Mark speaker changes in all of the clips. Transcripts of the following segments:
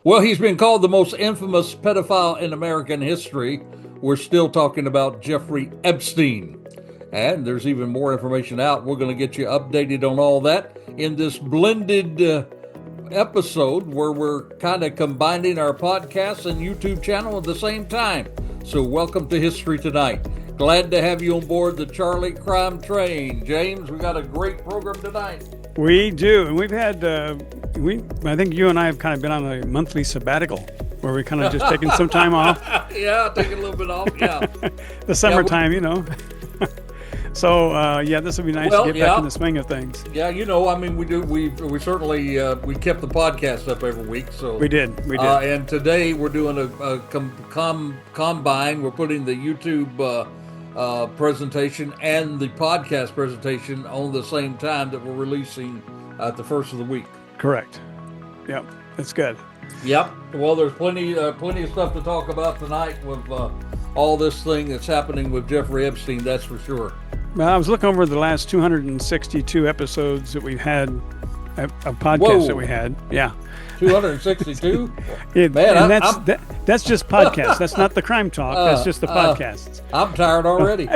Speaker 1: Well, he's been called the most infamous pedophile in American history. We're still talking about Jeffrey Epstein. And there's even more information out. We're going to get you updated on all that in this blended episode where we're kind of combining our podcast and YouTube channel at the same time. So, welcome to History Tonight. Glad to have you on board the Charlie Crime Train. James, we got a great program tonight.
Speaker 2: We do. And we've had, I think you and I have kind of been on a monthly sabbatical where we're kind of just taking some time off.
Speaker 1: Yeah, taking a little bit off, yeah.
Speaker 2: The summertime, So, this will be nice to get back in the swing of things.
Speaker 1: Yeah, I mean, we certainly, we kept the podcast up every week. So
Speaker 2: We did.
Speaker 1: And today we're doing a combine. We're putting the YouTube presentation and the podcast presentation on the same time that we're releasing at the first of the week.
Speaker 2: Correct. Yep, that's good.
Speaker 1: Yep. Well, there's plenty of stuff to talk about tonight with all this thing that's happening with Jeffrey Epstein. That's for sure.
Speaker 2: Well, I was looking over the last 262 episodes that we've had, a podcast that we had. Yeah.
Speaker 1: 262?
Speaker 2: That's just podcasts. That's not the crime talk. That's just the podcasts.
Speaker 1: I'm tired already.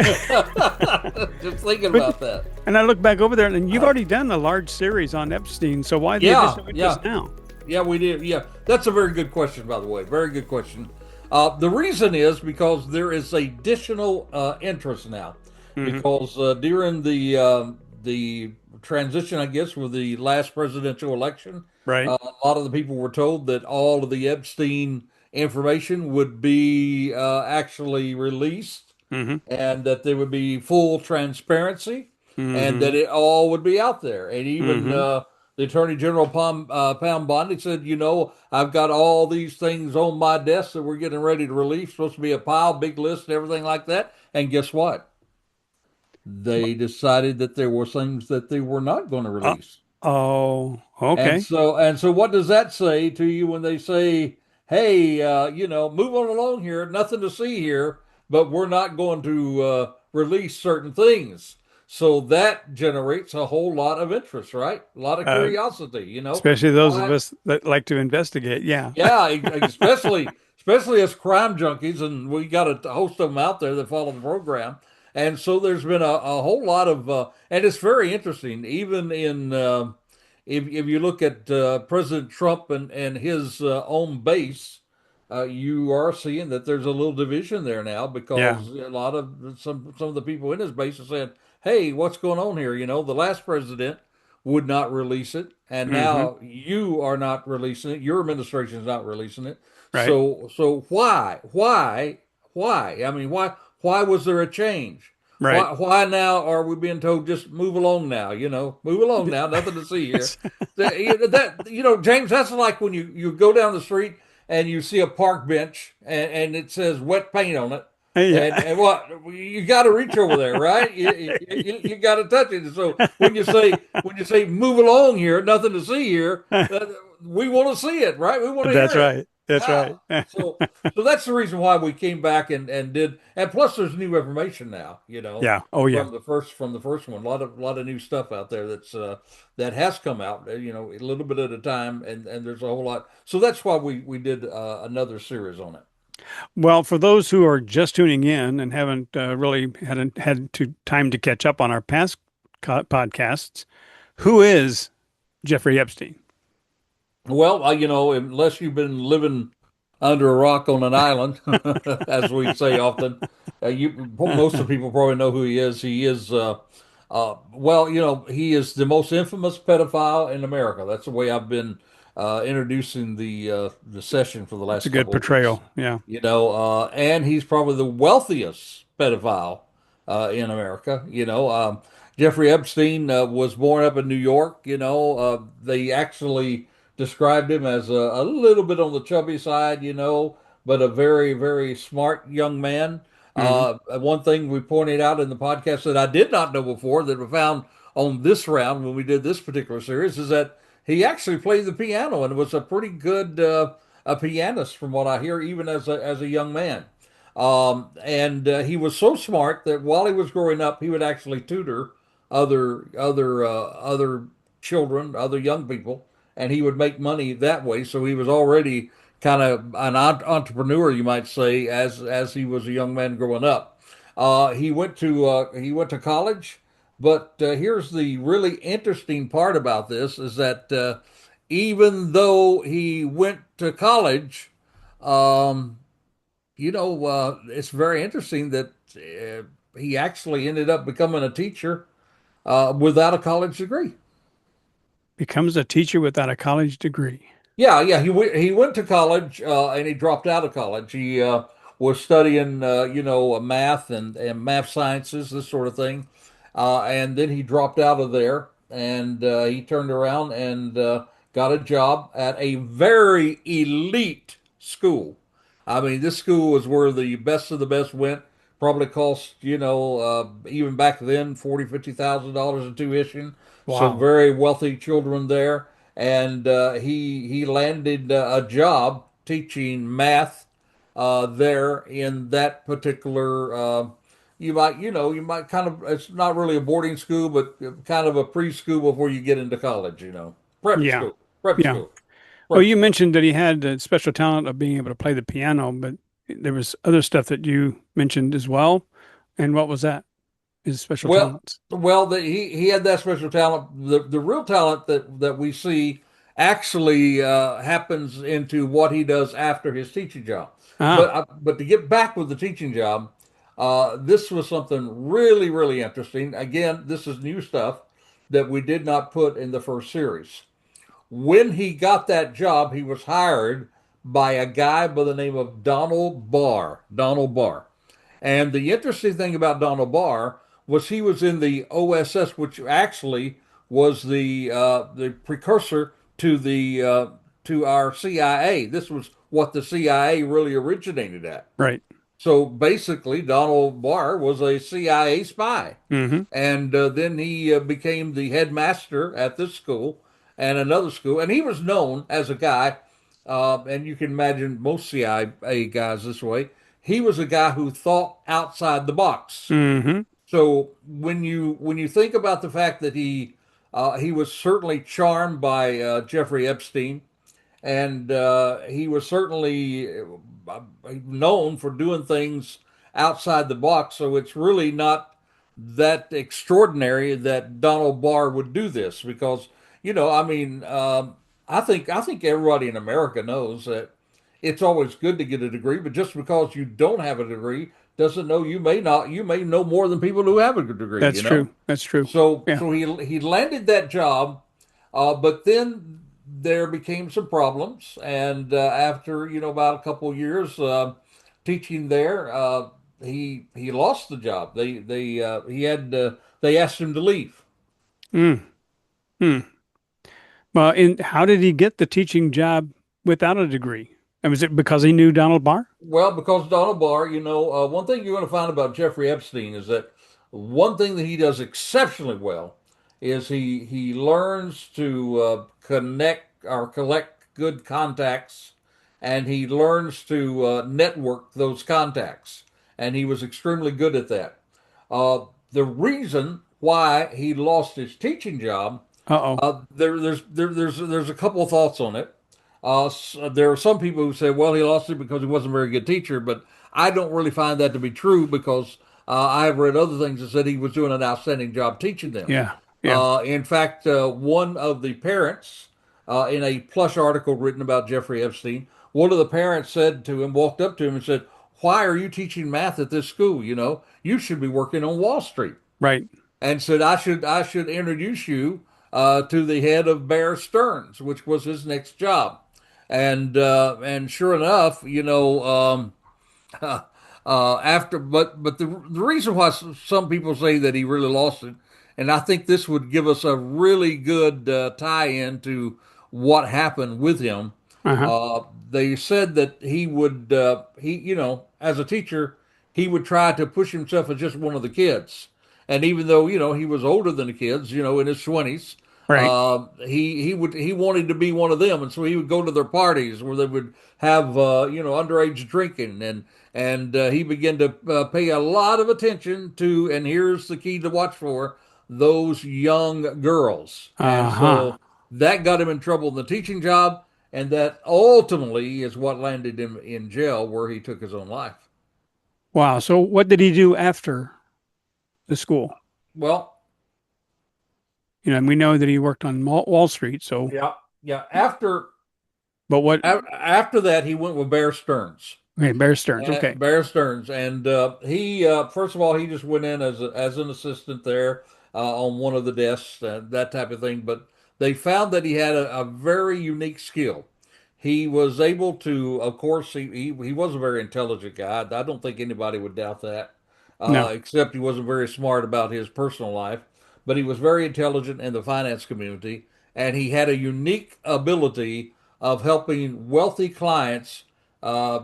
Speaker 1: Just thinking about that.
Speaker 2: And I look back over there, and you've already done a large series on Epstein. So why the additional interest now?
Speaker 1: Yeah, we did. Yeah, that's a very good question, by the way. Very good question. The reason is because there is additional interest now. Mm-hmm. Because during the transition, I guess, with the last presidential election,
Speaker 2: right,
Speaker 1: a lot of the people were told that all of the Epstein information would be actually released,
Speaker 2: mm-hmm.
Speaker 1: and that there would be full transparency,
Speaker 2: mm-hmm.
Speaker 1: and that it all would be out there. And even the Attorney General Pound Bondi said, I've got all these things on my desk that we're getting ready to release. Supposed to be a pile, big list, and everything like that. And guess what? They decided that there were things that they were not going to release.
Speaker 2: Okay.
Speaker 1: And so what does that say to you when they say, hey, move on along here, nothing to see here, but we're not going to release certain things. So that generates a whole lot of interest, right? A lot of curiosity,
Speaker 2: Especially those of us that like to investigate. Yeah.
Speaker 1: Yeah, especially as crime junkies, and we got a host of them out there that follow the program. And so there's been a whole lot of, and it's very interesting, even in, if you look at President Trump and his own base, you are seeing that there's a little division there now because a lot of some of the people in his base are saying, hey, what's going on here? The last president would not release it, and now you are not releasing it. Your administration is not releasing it.
Speaker 2: Right.
Speaker 1: So why? I mean, why was there a change?
Speaker 2: Right.
Speaker 1: Why now are we being told just move along now? Move along now. Nothing to see here. James, that's like when you go down the street and you see a park bench and it says wet paint on it.
Speaker 2: Yeah.
Speaker 1: And what you got to reach over there, right? You got to touch it. So when you say move along here, nothing to see here, we want to see it, right? We want to.
Speaker 2: That's
Speaker 1: hear
Speaker 2: right.
Speaker 1: It.
Speaker 2: That's right.
Speaker 1: So that's the reason why we came back and did, and plus there's new information now,
Speaker 2: Yeah. Oh yeah.
Speaker 1: From the first one, a lot of new stuff out there that has come out, a little bit at a time, and there's a whole lot. So that's why we did another series on it.
Speaker 2: Well, for those who are just tuning in and haven't really had time to catch up on our past podcasts, who is Jeffrey Epstein?
Speaker 1: Well, unless you've been living under a rock on an island, as we say often, most of the people probably know who he is. He is, he is the most infamous pedophile in America. That's the way I've been introducing the session for the last.
Speaker 2: It's a good portrayal,
Speaker 1: yeah. And he's probably the wealthiest pedophile in America. Jeffrey Epstein was born up in New York. They actually described him as a little bit on the chubby side, but a very, very smart young man. One thing we pointed out in the podcast that I did not know before that we found on this round when we did this particular series is that he actually played the piano and was a pretty good a pianist from what I hear, even as a young man. And he was so smart that while he was growing up, he would actually tutor other children, other young people, and he would make money that way. So he was already kind of an entrepreneur, you might say, as he was a young man growing up. He went to college, but here's the really interesting part about this is that even though he went to college, um, it's very interesting that he actually ended up becoming a teacher without a college degree.
Speaker 2: Becomes a teacher without a college degree.
Speaker 1: Yeah, yeah. He went to college and he dropped out of college. He was studying, math and math sciences, this sort of thing, and then he dropped out of there and he turned around and got a job at a very elite school. I mean, this school was where the best of the best went. Probably cost, even back then, 40, $50,000 in tuition. So
Speaker 2: Wow.
Speaker 1: very wealthy children there, and he landed a job teaching math there in that particular. You might kind of. It's not really a boarding school, but kind of a preschool before you get into college. Prep
Speaker 2: Yeah.
Speaker 1: school, prep
Speaker 2: Yeah.
Speaker 1: school,
Speaker 2: Well,
Speaker 1: prep
Speaker 2: you
Speaker 1: school.
Speaker 2: mentioned that he had a special talent of being able to play the piano, but there was other stuff that you mentioned as well. And what was that? His special
Speaker 1: Well,
Speaker 2: talents.
Speaker 1: he had that special talent. The real talent that we see actually happens into what he does after his teaching job.
Speaker 2: Ah,
Speaker 1: But to get back with the teaching job, this was something really interesting. Again, this is new stuff that we did not put in the first series. When he got that job, he was hired by a guy by the name of Donald Barr. Donald Barr. And the interesting thing about Donald Barr was he was in the OSS, which actually was the precursor to the to our CIA. This was what the CIA really originated at.
Speaker 2: right.
Speaker 1: So basically, Donald Barr was a CIA spy.
Speaker 2: Hmm.
Speaker 1: And then he became the headmaster at this school and another school. And he was known as a guy, and you can imagine most CIA guys this way. He was a guy who thought outside the box.
Speaker 2: Hmm.
Speaker 1: So when you think about the fact that he was certainly charmed by Jeffrey Epstein, and he was certainly known for doing things outside the box. So it's really not that extraordinary that Donald Barr would do this because I mean, I think everybody in America knows that it's always good to get a degree, but just because you don't have a degree doesn't know you may know more than people who have a degree.
Speaker 2: That's true. That's true. Yeah.
Speaker 1: So he landed that job, but then there became some problems, and after about a couple of years teaching there, he lost the job. They asked him to leave.
Speaker 2: Mm. Hmm. Well, and how did he get the teaching job without a degree? And was it because he knew Donald Barr?
Speaker 1: Well, because Donald Barr, one thing you're going to find about Jeffrey Epstein is that one thing that he does exceptionally well is he learns to connect or collect good contacts, and he learns to network those contacts, and he was extremely good at that. The reason why he lost his teaching job,
Speaker 2: Uh-oh.
Speaker 1: there's a couple of thoughts on it. There are some people who say, well, he lost it because he wasn't a very good teacher, but I don't really find that to be true because I have read other things that said he was doing an outstanding job teaching them.
Speaker 2: Yeah. Yeah.
Speaker 1: In fact, one of the parents, in a plush article written about Jeffrey Epstein, one of the parents said to him, walked up to him and said, why are you teaching math at this school? You should be working on Wall Street,
Speaker 2: Right.
Speaker 1: and said I should introduce you to the head of Bear Stearns, which was his next job. And sure enough, after but the reason why some people say that he really lost it, and I think this would give us a really good tie-in to what happened with him.
Speaker 2: Uh-huh.
Speaker 1: They said that he would he as a teacher he would try to push himself as just one of the kids, and even though he was older than the kids, in his 20s,
Speaker 2: Right.
Speaker 1: he wanted to be one of them, and so he would go to their parties where they would have underage drinking, and he began to pay a lot of attention to, and here's the key to watch for, those young girls, and
Speaker 2: Uh-huh.
Speaker 1: so that got him in trouble in the teaching job, And that ultimately is what landed him in jail, where he took his own life.
Speaker 2: Wow. So what did he do after the school?
Speaker 1: Well,
Speaker 2: And we know that he worked on Wall Street. So,
Speaker 1: yeah, yeah. After
Speaker 2: but what?
Speaker 1: after that, he went with Bear Stearns.
Speaker 2: Okay, Bear Stearns. Okay.
Speaker 1: Bear Stearns, and he first of all he just went in as an assistant there on one of the desks, that type of thing. But they found that he had a very unique skill. He was able to, of course, he was a very intelligent guy. I don't think anybody would doubt that,
Speaker 2: No,
Speaker 1: except he wasn't very smart about his personal life. But he was very intelligent in the finance community, and he had a unique ability of helping wealthy clients uh,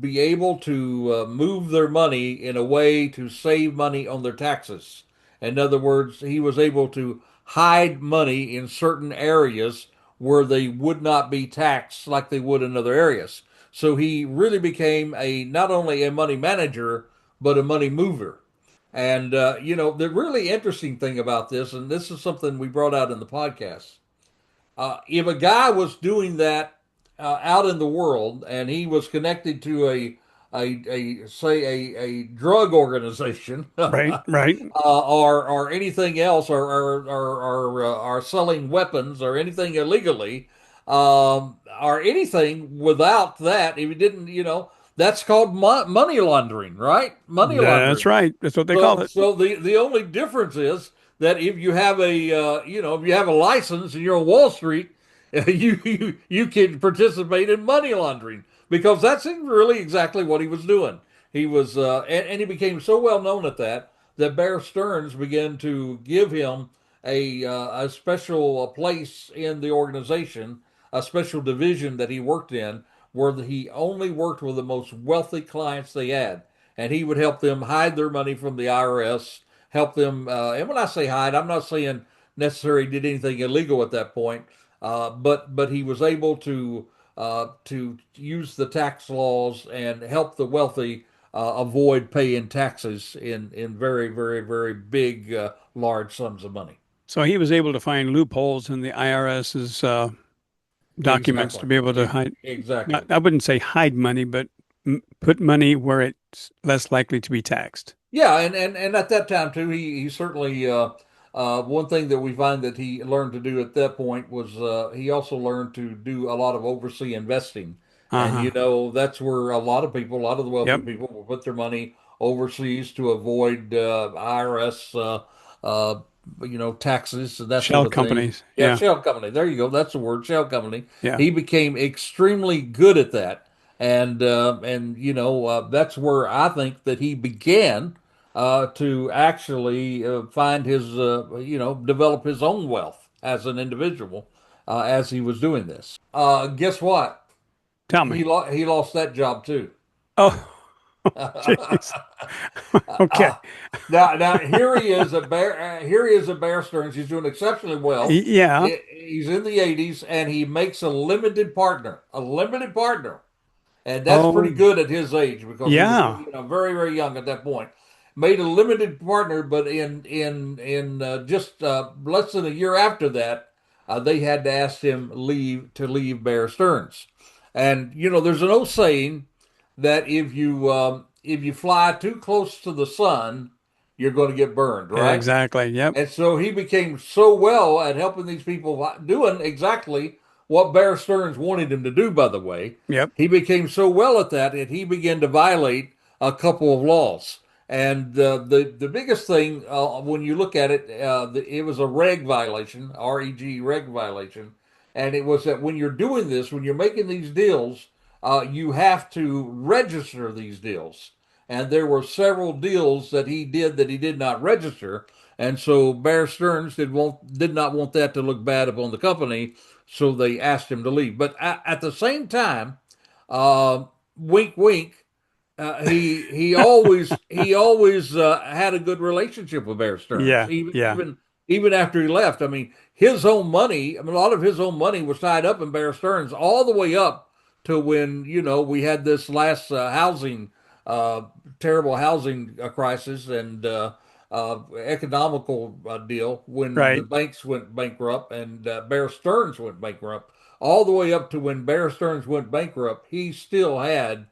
Speaker 1: be able to move their money in a way to save money on their taxes. In other words, he was able to hide money in certain areas where they would not be taxed like they would in other areas. So he really became a not only a money manager but a money mover. And the really interesting thing about this, and this is something we brought out in the podcast, if a guy was doing that out in the world and he was connected to a say a drug organization
Speaker 2: right, right.
Speaker 1: or anything else or selling weapons or anything illegally or anything without that if he didn't that's called money laundering, right? Money
Speaker 2: That's
Speaker 1: laundering.
Speaker 2: right. That's what they call
Speaker 1: So,
Speaker 2: it.
Speaker 1: so the only difference is that if you have if you have a license and you're on Wall Street, you can participate in money laundering because that's really exactly what he was doing. He was, and he became so well known at that Bear Stearns began to give him a special place in the organization, a special division that he worked in, where he only worked with the most wealthy clients they had, and he would help them hide their money from the IRS, help them. And when I say hide, I'm not saying necessarily did anything illegal at that point, but he was able to use the tax laws and help the wealthy avoid paying taxes in very very very big large sums of money.
Speaker 2: So he was able to find loopholes in the IRS's documents to
Speaker 1: Exactly.
Speaker 2: be able to hide.
Speaker 1: Exactly.
Speaker 2: I wouldn't say hide money, but put money where it's less likely to be taxed.
Speaker 1: Yeah, and at that time too, he certainly one thing that we find that he learned to do at that point was he also learned to do a lot of overseas investing, and
Speaker 2: Uh-huh.
Speaker 1: that's where a lot of people, a lot of the wealthy
Speaker 2: Yep.
Speaker 1: people, will put their money overseas to avoid IRS, uh, taxes and that sort
Speaker 2: Shell
Speaker 1: of thing.
Speaker 2: companies.
Speaker 1: Yeah,
Speaker 2: Yeah.
Speaker 1: shell company. There you go. That's the word, shell company.
Speaker 2: Yeah.
Speaker 1: He became extremely good at that, and that's where I think that he began to actually find his, develop his own wealth as an individual as he was doing this. Guess what?
Speaker 2: Tell me.
Speaker 1: He lost that job too.
Speaker 2: Oh, jeez. Okay.
Speaker 1: Now here he is at here he is at Bear Stearns. He's doing exceptionally well.
Speaker 2: Yeah.
Speaker 1: He's in the 80s and he makes a limited partner. And that's pretty
Speaker 2: Oh,
Speaker 1: good at his age because he was
Speaker 2: yeah.
Speaker 1: very very young at that point. Made a limited partner, but in just less than a year after that, they had to ask him leave Bear Stearns. And there's an old saying that if you fly too close to the sun, you're going to get burned, right?
Speaker 2: Exactly. Yep.
Speaker 1: And so he became so well at helping these people doing exactly what Bear Stearns wanted him to do, by the way.
Speaker 2: Yep.
Speaker 1: He became so well at that he began to violate a couple of laws. And the biggest thing, when you look at it, it was a reg violation, REG reg violation. And it was that when you're doing this, when you're making these deals, you have to register these deals. And there were several deals that he did that he did not register, and so Bear Stearns did not want that to look bad upon the company, so they asked him to leave. But at the same time, wink wink, he always had a good relationship with Bear Stearns,
Speaker 2: Yeah.
Speaker 1: even
Speaker 2: Yeah.
Speaker 1: even even after he left. I mean, his own money. I mean, a lot of his own money was tied up in Bear Stearns all the way up to when we had this last housing uh, terrible housing crisis and economical deal when the
Speaker 2: Right.
Speaker 1: banks went bankrupt and Bear Stearns went bankrupt. all the way up to when Bear Stearns went bankrupt, he still had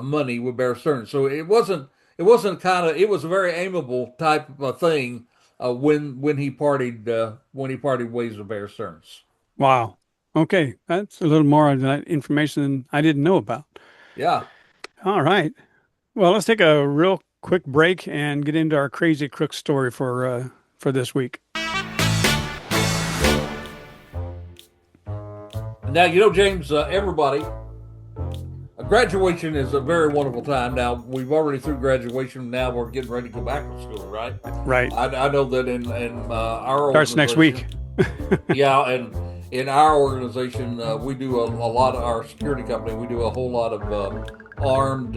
Speaker 1: money with Bear Stearns. So it wasn't kind of it was a very amiable type of a thing when he partied ways with Bear Stearns.
Speaker 2: Wow. Okay, that's a little more of that information than I didn't know about.
Speaker 1: Yeah.
Speaker 2: All right. Well, let's take a real quick break and get into our crazy crook story for this week.
Speaker 1: Now you know, James. Everybody, graduation is a very wonderful time. Now we've already through graduation. Now we're getting ready to go back to school, right?
Speaker 2: Right.
Speaker 1: I know that in our
Speaker 2: Starts next week.
Speaker 1: organization, yeah, and in our organization, we do a lot of our security company. We do a whole lot of armed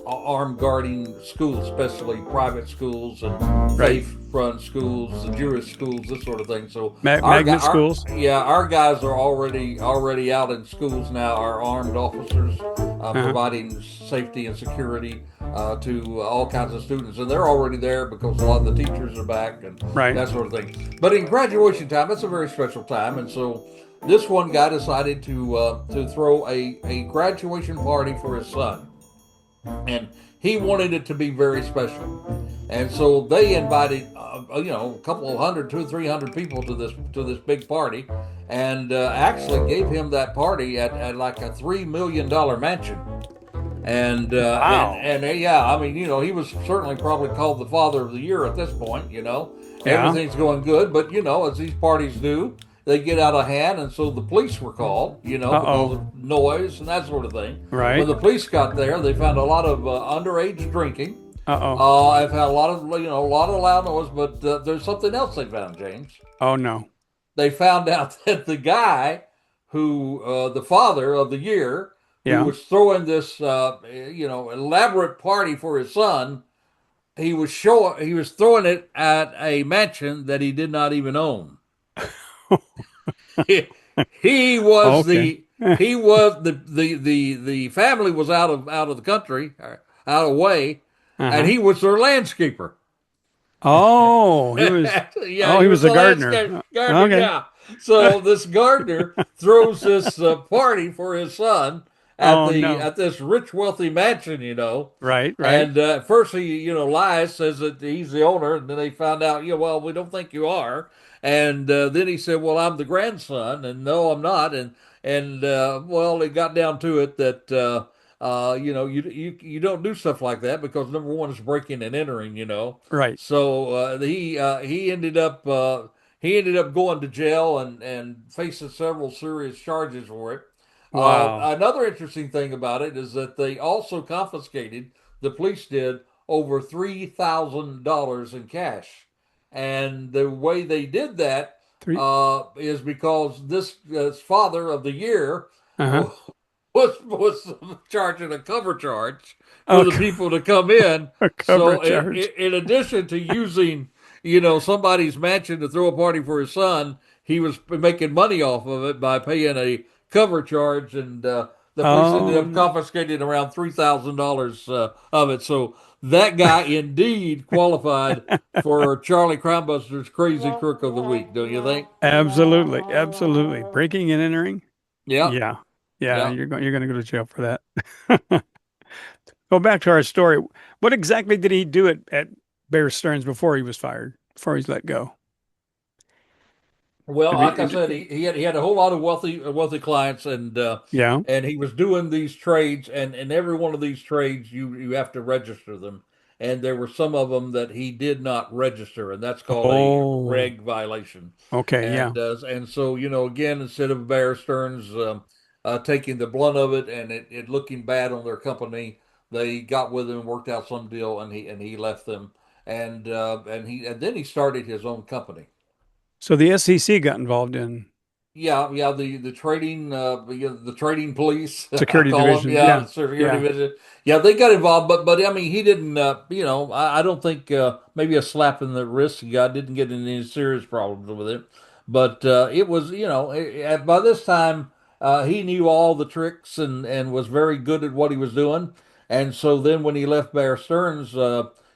Speaker 1: armed guarding schools, especially private schools and
Speaker 2: Right.
Speaker 1: faith-run schools, the Jewish schools, this sort of thing. So
Speaker 2: Magnet schools.
Speaker 1: yeah, our guys are already out in schools now. Our armed officers
Speaker 2: Uh-huh.
Speaker 1: providing safety and security to all kinds of students, and they're already there because a lot of the teachers are back and
Speaker 2: Right.
Speaker 1: that sort of thing. But in graduation time, it's a very special time, and so this one guy decided to throw a graduation party for his son, and he wanted it to be very special. And so they invited, a couple of hundred, 200, 300 people to this big party, and actually gave him that party at like a $3 million mansion. And
Speaker 2: Wow.
Speaker 1: yeah, I mean, he was certainly probably called the father of the year at this point.
Speaker 2: Yeah.
Speaker 1: Everything's going good, but as these parties do, they get out of hand, and so the police were called. Because
Speaker 2: Uh-oh.
Speaker 1: of noise and that sort of thing. When
Speaker 2: Right.
Speaker 1: the police got there, they found a lot of underage drinking.
Speaker 2: Uh-oh.
Speaker 1: I've had a lot of loud noise, but there's something else they found, James.
Speaker 2: Oh no.
Speaker 1: They found out that the guy the father of the year, who
Speaker 2: Yeah.
Speaker 1: was throwing this, elaborate party for his son, he was throwing it at a mansion that he did not even own. he was
Speaker 2: Okay.
Speaker 1: the he was the family was out of the country, out of way, and
Speaker 2: Uh-huh.
Speaker 1: he was their landscaper.
Speaker 2: Oh, he was
Speaker 1: Yeah,
Speaker 2: oh,
Speaker 1: he
Speaker 2: he
Speaker 1: was
Speaker 2: was a
Speaker 1: the
Speaker 2: gardener.
Speaker 1: landscape gardener.
Speaker 2: Okay.
Speaker 1: Yeah. So this gardener throws this party for his son at
Speaker 2: Oh
Speaker 1: the
Speaker 2: no.
Speaker 1: at this rich, wealthy mansion,
Speaker 2: Right, right.
Speaker 1: and at first he lies, says that he's the owner, and then they found out, yeah, well, we don't think you are, and then he said, well, I'm the grandson, and no, I'm not, and well, it got down to it that. You don't do stuff like that because number one is breaking and entering.
Speaker 2: Right.
Speaker 1: So he ended up going to jail and facing several serious charges for it.
Speaker 2: Wow.
Speaker 1: Another interesting thing about it is that they also confiscated, the police did, over $3,000 in cash. And the way they did that
Speaker 2: Three.
Speaker 1: is because this father of the year
Speaker 2: Uh-huh.
Speaker 1: was charging a cover charge for
Speaker 2: Oh,
Speaker 1: the people to come in.
Speaker 2: a cover
Speaker 1: So
Speaker 2: charge.
Speaker 1: in addition to using somebody's mansion to throw a party for his son, he was making money off of it by paying a cover charge, and the police ended
Speaker 2: Oh
Speaker 1: up
Speaker 2: no.
Speaker 1: confiscating around $3,000 of it. So that guy indeed qualified for Charlie Crimebuster's Crazy Crook of the Week, don't you think?
Speaker 2: Absolutely. Absolutely. Breaking and entering.
Speaker 1: Yeah,
Speaker 2: Yeah. Yeah,
Speaker 1: yeah.
Speaker 2: you're going to go to jail for that. Go back to our story. What exactly did he do at Bear Stearns before he was fired, before he's let go?
Speaker 1: Well,
Speaker 2: Have
Speaker 1: like I
Speaker 2: you,
Speaker 1: said, he had a whole lot of wealthy clients, and
Speaker 2: yeah.
Speaker 1: he was doing these trades, and every one of these trades you have to register them, and there were some of them that he did not register, and that's called a
Speaker 2: Oh,
Speaker 1: reg violation,
Speaker 2: okay. Yeah.
Speaker 1: and so again, instead of Bear Stearns taking the blunt of it and it looking bad on their company, they got with him and worked out some deal, and he left them, and then he started his own company.
Speaker 2: So the SEC got involved in
Speaker 1: Yeah, yeah, the trading police, I
Speaker 2: security
Speaker 1: call them,
Speaker 2: division.
Speaker 1: yeah,
Speaker 2: Yeah.
Speaker 1: the security
Speaker 2: Yeah.
Speaker 1: division. Yeah, they got involved, but I mean, he didn't. I don't think maybe a slap in the wrist. He didn't get in any serious problems with it, but it was by this time he knew all the tricks and was very good at what he was doing. And so then when he left Bear Stearns,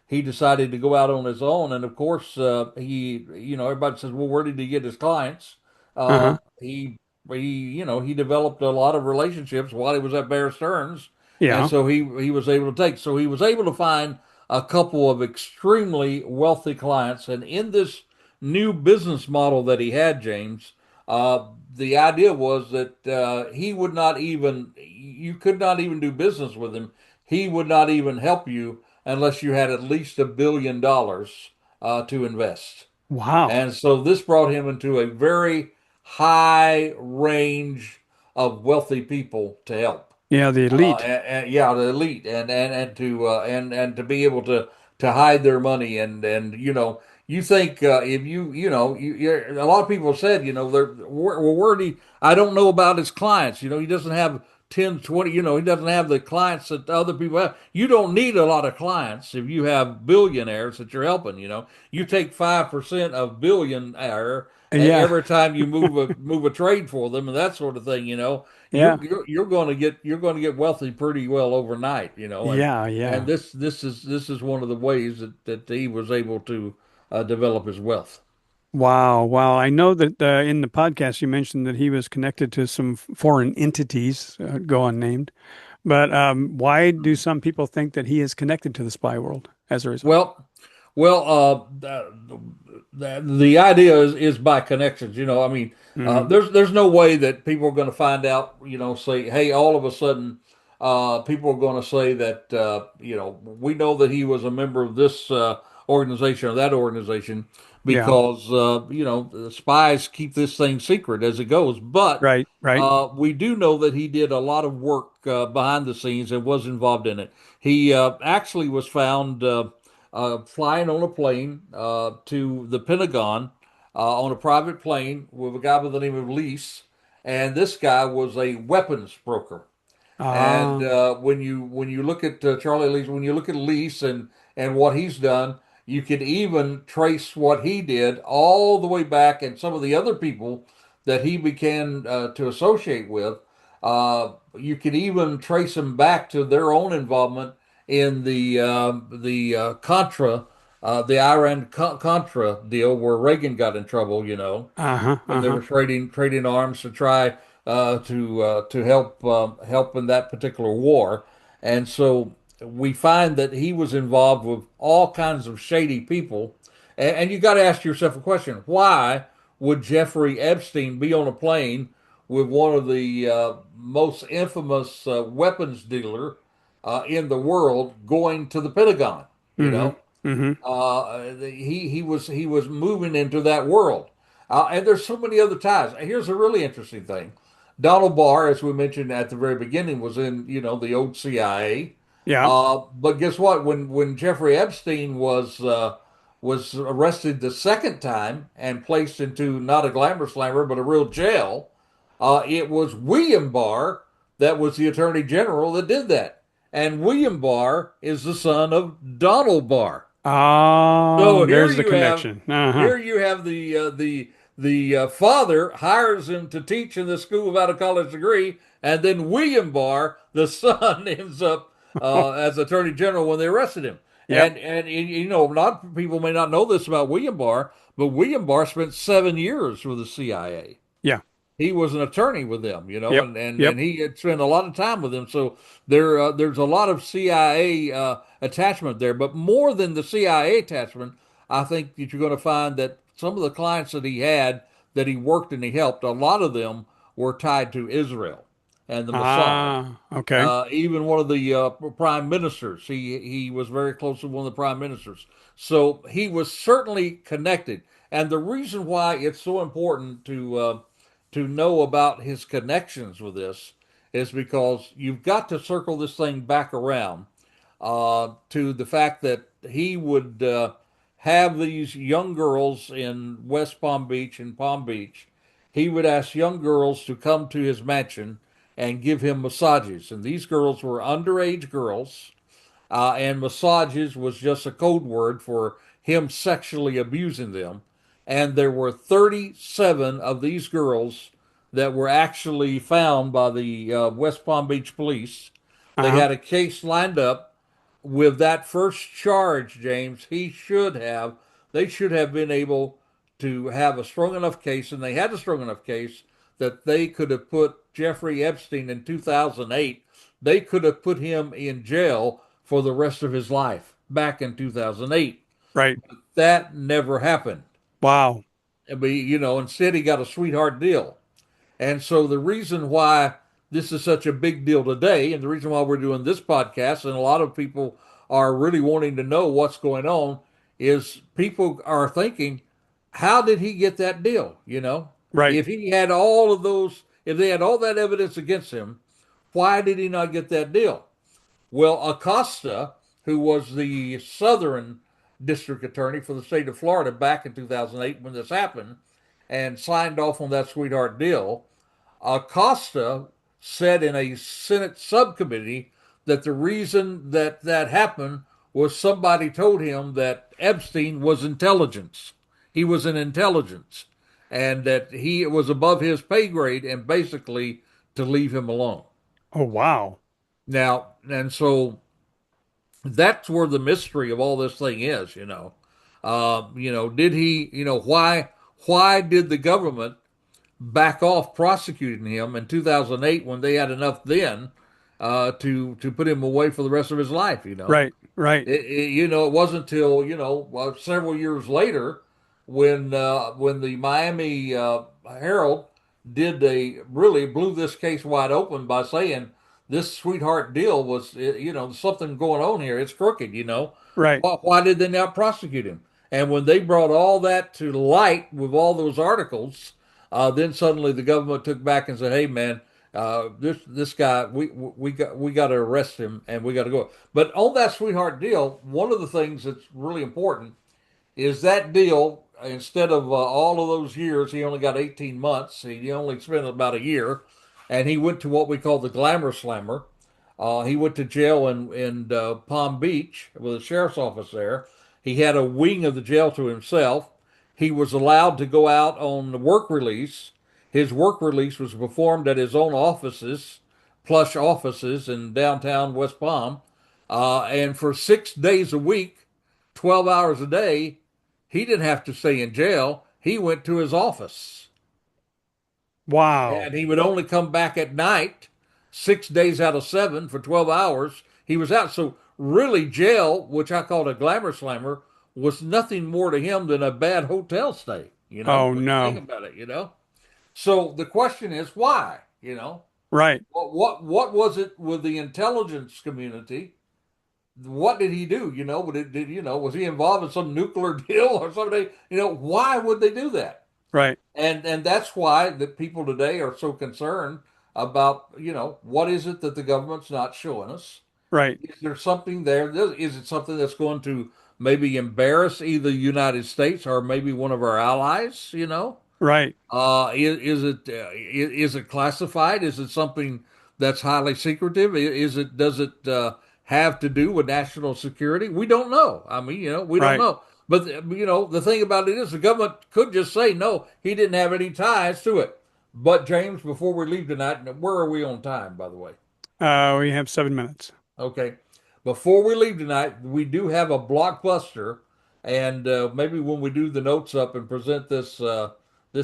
Speaker 1: he decided to go out on his own. And of course, everybody says, well, where did he get his clients?
Speaker 2: Uh-huh.
Speaker 1: He he developed a lot of relationships while he was at Bear Stearns, and
Speaker 2: Yeah.
Speaker 1: so he was able to take. So he was able to find a couple of extremely wealthy clients, and in this new business model that he had, James, the idea was that he would not even you could not even do business with him. He would not even help you unless you had at least $1 billion to invest.
Speaker 2: Wow.
Speaker 1: And so this brought him into a very high range of wealthy people to help.
Speaker 2: Yeah, the elite.
Speaker 1: Yeah, the elite, and to be able to hide their money, and you think if a lot of people said they're well, where did he? I don't know about his clients. He doesn't have 10, 20. He doesn't have the clients that other people have. You don't need a lot of clients if you have billionaires that you're helping. You take 5% of billionaire
Speaker 2: Yeah.
Speaker 1: every time you move a trade for them and that sort of thing.
Speaker 2: Yeah.
Speaker 1: You're going to get wealthy pretty well overnight,
Speaker 2: Yeah.
Speaker 1: and
Speaker 2: Yeah.
Speaker 1: this is one of the ways that he was able to develop his wealth.
Speaker 2: Wow. Wow. I know that in the podcast you mentioned that he was connected to some foreign entities, go unnamed. But why do some people think that he is connected to the spy world as a result?
Speaker 1: Well, the idea is by connections. I mean,
Speaker 2: Hmm.
Speaker 1: there's no way that people are going to find out. Say, hey, all of a sudden, people are going to say that we know that he was a member of this organization or that organization
Speaker 2: Yeah.
Speaker 1: because the spies keep this thing secret as it goes. But
Speaker 2: Right. Right.
Speaker 1: we do know that he did a lot of work behind the scenes and was involved in it. He actually was found. Flying on a plane to the Pentagon on a private plane with a guy by the name of Lease, and this guy was a weapons broker. And
Speaker 2: Ah.
Speaker 1: when you look at Charlie Lease, when you look at Lease and what he's done, you can even trace what he did all the way back, and some of the other people that he began to associate with. You could even trace them back to their own involvement in the Contra, the Iran Contra deal, where Reagan got in trouble.
Speaker 2: Uh-huh.
Speaker 1: When they
Speaker 2: Uh-huh.
Speaker 1: were trading arms to try to help in that particular war, and so we find that he was involved with all kinds of shady people, and you got to ask yourself a question: why would Jeffrey Epstein be on a plane with one of the most infamous weapons dealer in the world going to the Pentagon? You
Speaker 2: Hmm.
Speaker 1: know,
Speaker 2: Hmm.
Speaker 1: he was moving into that world, and there's so many other ties. Here's a really interesting thing: Donald Barr, as we mentioned at the very beginning, was in the old CIA.
Speaker 2: Yeah.
Speaker 1: But guess what? When Jeffrey Epstein was arrested the second time and placed into not a glamour slammer but a real jail, it was William Barr that was the Attorney General that did that, and William Barr is the son of Donald Barr.
Speaker 2: Oh,
Speaker 1: So here
Speaker 2: there's the
Speaker 1: you have
Speaker 2: connection. Uh-huh.
Speaker 1: here you have the father hires him to teach in the school without a college degree, and then William Barr, the son, ends up as Attorney General when they arrested him.
Speaker 2: Yep.
Speaker 1: And a lot of people may not know this about William Barr, but William Barr spent 7 years with the CIA.
Speaker 2: Yeah.
Speaker 1: He was an attorney with them,
Speaker 2: Yep.
Speaker 1: and
Speaker 2: Yep.
Speaker 1: he had spent a lot of time with them. So there's a lot of CIA attachment there, but more than the CIA attachment, I think that you're going to find that some of the clients that he had, that he worked and he helped, a lot of them were tied to Israel and the Mossad.
Speaker 2: Ah, okay.
Speaker 1: Even one of the prime ministers, he was very close to one of the prime ministers. So he was certainly connected. And the reason why it's so important to know about his connections with this is because you've got to circle this thing back around to the fact that he would have these young girls in West Palm Beach and Palm Beach. He would ask young girls to come to his mansion and give him massages. And these girls were underage girls, and massages was just a code word for him sexually abusing them. And there were 37 of these girls that were actually found by the West Palm Beach police. They
Speaker 2: Uh-huh.
Speaker 1: had a case lined up with that first charge, James. They should have been able to have a strong enough case, and they had a strong enough case that they could have put Jeffrey Epstein in 2008, they could have put him in jail for the rest of his life back in 2008.
Speaker 2: Right.
Speaker 1: That never happened.
Speaker 2: Wow.
Speaker 1: But, instead he got a sweetheart deal. And so the reason why this is such a big deal today, and the reason why we're doing this podcast, and a lot of people are really wanting to know what's going on, is people are thinking, how did he get that deal?
Speaker 2: Right.
Speaker 1: If he had all of those, if they had all that evidence against him, why did he not get that deal? Well, Acosta, who was the Southern District Attorney for the state of Florida back in 2008 when this happened, and signed off on that sweetheart deal, Acosta said in a Senate subcommittee that the reason that that happened was somebody told him that Epstein was intelligence. He was an intelligence, and that he was above his pay grade, and basically to leave him alone.
Speaker 2: Oh, wow.
Speaker 1: Now, and so that's where the mystery of all this thing is. Did he, why did the government back off prosecuting him in 2008 when they had enough then to put him away for the rest of his life?
Speaker 2: Right. Right.
Speaker 1: It wasn't until several years later when the Miami Herald did they really blew this case wide open by saying this sweetheart deal was something going on here. It's crooked.
Speaker 2: Right.
Speaker 1: Why did they not prosecute him? And when they brought all that to light with all those articles, then suddenly the government took back and said, "Hey, man, this guy, we got to arrest him and we got to go." But on that sweetheart deal, one of the things that's really important is that deal. Instead of all of those years, he only got 18 months. He only spent about a year, and he went to what we call the Glamour Slammer. He went to jail in Palm Beach with the sheriff's office there. He had a wing of the jail to himself. He was allowed to go out on the work release. His work release was performed at his own offices, plush offices in downtown West Palm. And for 6 days a week, 12 hours a day, he didn't have to stay in jail. He went to his office.
Speaker 2: Wow.
Speaker 1: And he would only come back at night, 6 days out of seven for 12 hours. He was out. So, really, jail, which I called a glamour slammer, was nothing more to him than a bad hotel stay,
Speaker 2: Oh,
Speaker 1: when you think
Speaker 2: no.
Speaker 1: about it. So, the question is why?
Speaker 2: Right.
Speaker 1: What was it with the intelligence community? What did he do? Was he involved in some nuclear deal or something? Why would they do that?
Speaker 2: Right.
Speaker 1: And that's why that people today are so concerned about what is it that the government's not showing us?
Speaker 2: Right.
Speaker 1: Is there something there? Is it something that's going to maybe embarrass either the United States or maybe one of our allies?
Speaker 2: Right.
Speaker 1: Is it classified? Is it something that's highly secretive? Does it have to do with national security? We don't know. I mean, we don't
Speaker 2: Right.
Speaker 1: know. But the thing about it is, the government could just say no. He didn't have any ties to it. But James, before we leave tonight, where are we on time, by the way?
Speaker 2: We have 7 minutes.
Speaker 1: Okay. Before we leave tonight, we do have a blockbuster, and maybe when we do the notes up and present this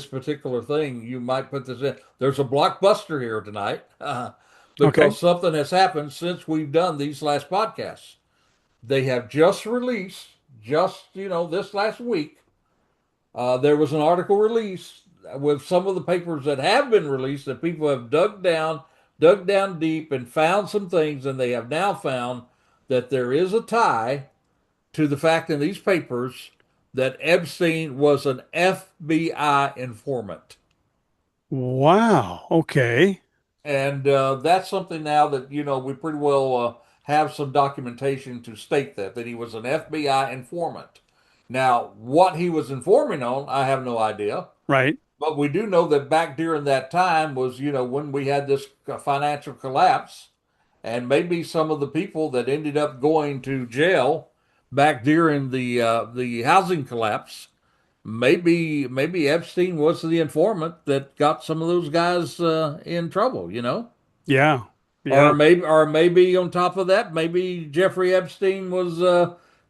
Speaker 1: particular thing, you might put this in. There's a blockbuster here tonight
Speaker 2: Okay.
Speaker 1: because something has happened since we've done these last podcasts. They have just released, this last week. There was an article released with some of the papers that have been released that people have dug down deep and found some things, and they have now found that there is a tie to the fact in these papers that Epstein was an FBI informant.
Speaker 2: Wow. Okay.
Speaker 1: And that's something now that, we pretty well have some documentation to state that he was an FBI informant. Now, what he was informing on, I have no idea.
Speaker 2: Right.
Speaker 1: But we do know that back during that time was, when we had this financial collapse, and maybe some of the people that ended up going to jail back during the housing collapse, maybe Epstein was the informant that got some of those guys in trouble.
Speaker 2: Yeah.
Speaker 1: Or
Speaker 2: Yeah.
Speaker 1: maybe on top of that, maybe Jeffrey Epstein was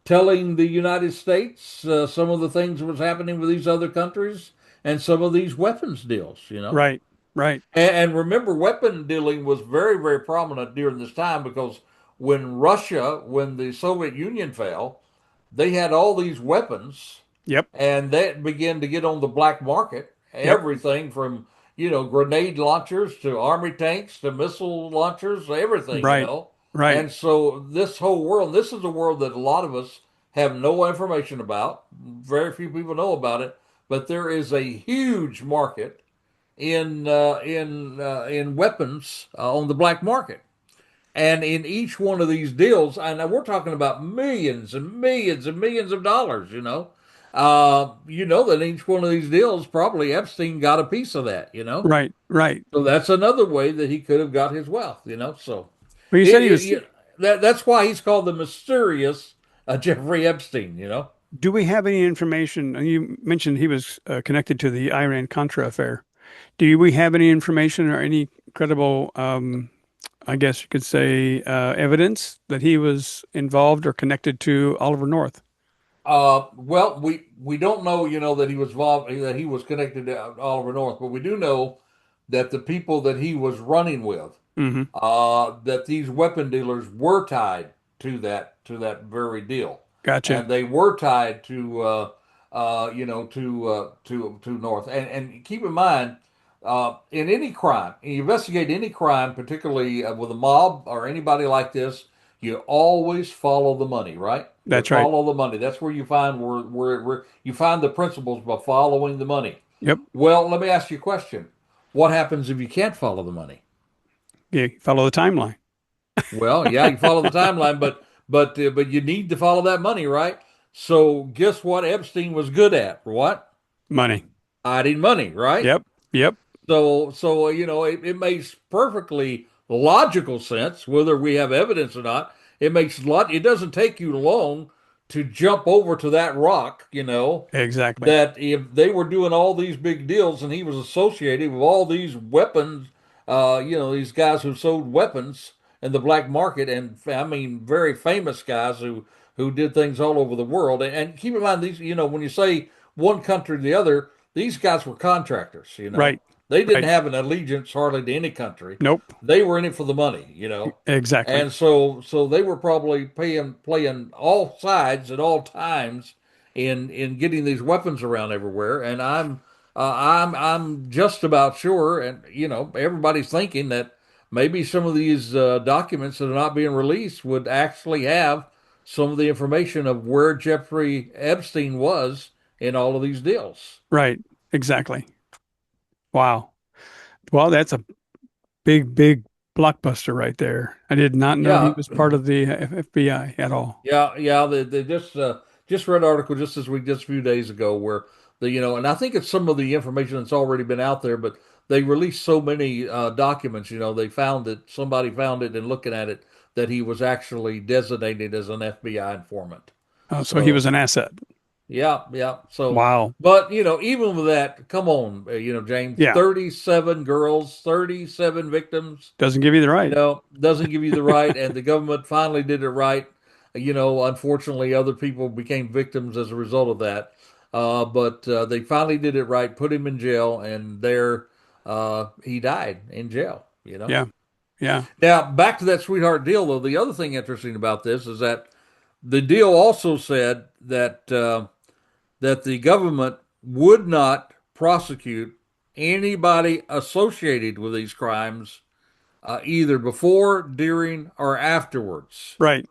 Speaker 1: telling the United States some of the things that was happening with these other countries and some of these weapons deals.
Speaker 2: Right. Right.
Speaker 1: And remember, weapon dealing was very, very prominent during this time because when the Soviet Union fell, they had all these weapons,
Speaker 2: Yep.
Speaker 1: and that began to get on the black market.
Speaker 2: Yep.
Speaker 1: Everything from, grenade launchers to army tanks to missile launchers, everything,
Speaker 2: Right. Right.
Speaker 1: And so this whole world, this is a world that a lot of us have no information about. Very few people know about it, but there is a huge market in weapons on the black market. And in each one of these deals, and we're talking about millions and millions and millions of dollars, you know that each one of these deals, probably Epstein got a piece of that,
Speaker 2: Right. Right.
Speaker 1: So that's another way that he could have got his wealth. So
Speaker 2: Well, you said he was.
Speaker 1: that's why he's called the mysterious Jeffrey Epstein.
Speaker 2: Do we have any information? You mentioned he was connected to the Iran-Contra affair. Do we have any information or any credible, I guess you could say, evidence that he was involved or connected to Oliver North?
Speaker 1: Well, we don't know, that he was involved, that he was connected to Oliver North, but we do know that the people that he was running with,
Speaker 2: Hmm.
Speaker 1: that these weapon dealers were tied to that very deal,
Speaker 2: Gotcha.
Speaker 1: and they were tied to North. And keep in mind, in any crime, you investigate any crime, particularly with a mob or anybody like this, you always follow the money, right? You
Speaker 2: That's right.
Speaker 1: follow the money. That's where you find where you find the principles by following the money.
Speaker 2: Yep.
Speaker 1: Well, let me ask you a question. What happens if you can't follow the money?
Speaker 2: Yeah. Follow the timeline.
Speaker 1: Well, yeah, you follow the timeline, but you need to follow that money, right? So guess what Epstein was good at? What?
Speaker 2: Money.
Speaker 1: Hiding money, right?
Speaker 2: Yep. Yep.
Speaker 1: So it makes perfectly logical sense, whether we have evidence or not. It doesn't take you long to jump over to that rock,
Speaker 2: Exactly.
Speaker 1: that if they were doing all these big deals and he was associated with all these weapons, these guys who sold weapons in the black market, and I mean very famous guys who did things all over the world. And keep in mind these, when you say one country or the other, these guys were contractors.
Speaker 2: Right.
Speaker 1: They didn't
Speaker 2: Right.
Speaker 1: have an allegiance hardly to any country.
Speaker 2: Nope.
Speaker 1: They were in it for the money.
Speaker 2: Exactly.
Speaker 1: And so they were probably playing all sides at all times in getting these weapons around everywhere. And I'm just about sure, and everybody's thinking that maybe some of these documents that are not being released would actually have some of the information of where Jeffrey Epstein was in all of these deals.
Speaker 2: Right. Exactly. Wow. Well, that's a big, big blockbuster right there. I did not know he
Speaker 1: Yeah,
Speaker 2: was part of the FBI at all.
Speaker 1: yeah. They just read an article just a few days ago where and I think it's some of the information that's already been out there, but they released so many documents. They found that somebody found it and looking at it that he was actually designated as an FBI informant.
Speaker 2: So he
Speaker 1: So
Speaker 2: was an asset.
Speaker 1: yeah, yeah. So,
Speaker 2: Wow.
Speaker 1: but even with that, come on, James,
Speaker 2: Yeah.
Speaker 1: 37 girls, 37 victims.
Speaker 2: Doesn't give you the right.
Speaker 1: Doesn't give you the right, and the government finally did it right. Unfortunately, other people became victims as a result of that. But they finally did it right, put him in jail, and there he died in jail.
Speaker 2: Yeah. Yeah.
Speaker 1: Now, back to that sweetheart deal, though, the other thing interesting about this is that the deal also said that the government would not prosecute anybody associated with these crimes either before, during, or afterwards.
Speaker 2: Right.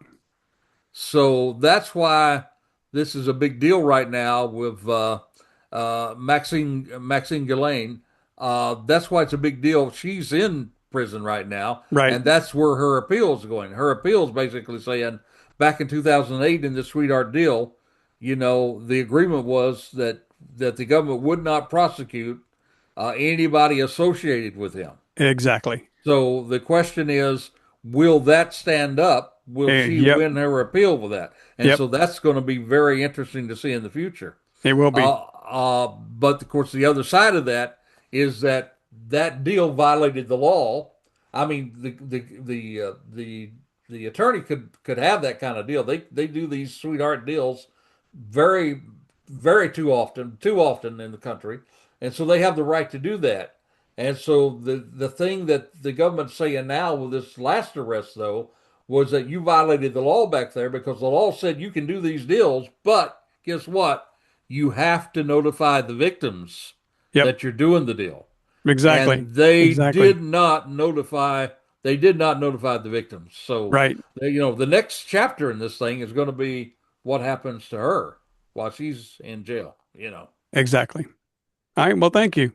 Speaker 1: So that's why this is a big deal right now with Maxine Ghislaine. That's why it's a big deal. She's in prison right now,
Speaker 2: Right.
Speaker 1: and that's where her appeal is going. Her appeal is basically saying back in 2008 in the sweetheart deal, the agreement was that the government would not prosecute anybody associated with him.
Speaker 2: Exactly.
Speaker 1: So the question is, will that stand up? Will she
Speaker 2: Yep.
Speaker 1: win her appeal with that? And
Speaker 2: Yep.
Speaker 1: so that's going to be very interesting to see in the future.
Speaker 2: It will be.
Speaker 1: But of course, the other side of that is that deal violated the law. I mean, the attorney could have that kind of deal. They do these sweetheart deals very too often in the country, and so they have the right to do that. And so the thing that the government's saying now with this last arrest, though, was that you violated the law back there because the law said you can do these deals, but guess what? You have to notify the victims
Speaker 2: Yep.
Speaker 1: that you're doing the deal.
Speaker 2: Exactly.
Speaker 1: And they
Speaker 2: Exactly.
Speaker 1: did not notify the victims. So,
Speaker 2: Right.
Speaker 1: the next chapter in this thing is going to be what happens to her while she's in jail.
Speaker 2: Exactly. All right. Well, thank you.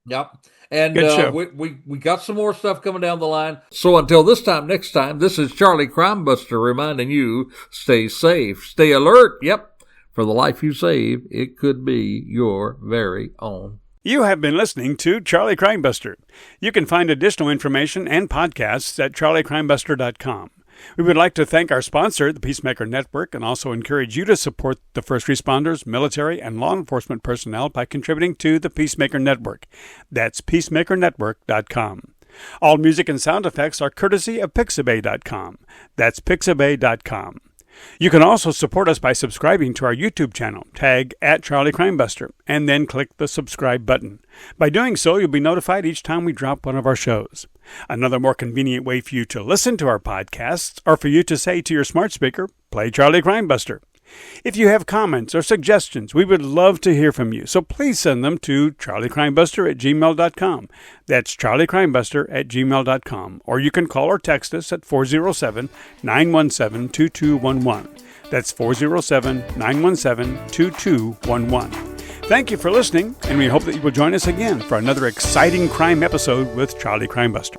Speaker 1: Yep. And
Speaker 2: Good show.
Speaker 1: we got some more stuff coming down the line. So until this time next time, this is Charlie Crimebuster reminding you, stay safe, stay alert. Yep. For the life you save, it could be your very own.
Speaker 2: You have been listening to Charlie Crimebuster. You can find additional information and podcasts at charliecrimebuster.com. We would like to thank our sponsor, the Peacemaker Network, and also encourage you to support the first responders, military, and law enforcement personnel by contributing to the Peacemaker Network. That's peacemakernetwork.com. All music and sound effects are courtesy of pixabay.com. That's pixabay.com. You can also support us by subscribing to our YouTube channel, tag @CharlieCrimebuster, and then click the subscribe button. By doing so, you'll be notified each time we drop one of our shows. Another more convenient way for you to listen to our podcasts, or for you to say to your smart speaker, play Charlie Crimebuster. If you have comments or suggestions, we would love to hear from you, so please send them to charliecrimebuster@gmail.com. That's charliecrimebuster@gmail.com, or you can call or text us at 407-917-2211. That's 407-917-2211. Thank you for listening, and we hope that you will join us again for another exciting crime episode with Charlie Crimebuster.